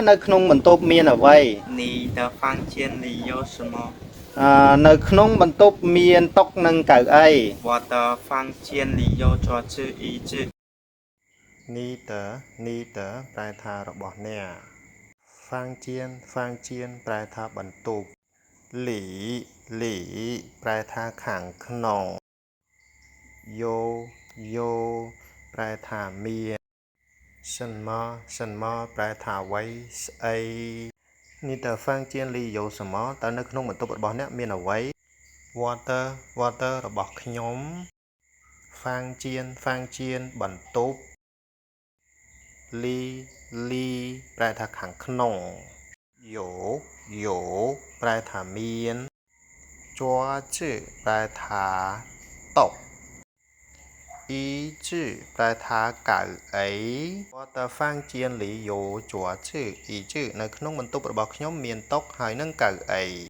នៅក្នុងបន្ទប់មានអ្វី你的房间里有什么នៅក្នុងបន្ទប់មានតុនិងកៅអី我的房间里有桌子椅子នីតប្រែថារបស់អ្នកហ្វាងជៀនប្រែថាបន្ទប់លីប្រែថាខាងក្នុងយោប្រែថាមានសិនម៉ប្រែថាអ្វីស្អីនីតហ្វាងជៀនលីយោសម៉តើនៅក្នុងបន្ទប់របស់អ្នកមានអ្វី water របស់ខ្ញុំហ្វាងជៀនបន្ទប់លីប្រែថាខាងក្នុងយោប្រែថាមានជွာជឺប្រែថាតុអ៊ីជឺប្រែថាកៅអី我的房间里有桌子椅子នៅក្នុងបន្ទប់របស់ខ្ញុំមានតុហើយនិងកៅអី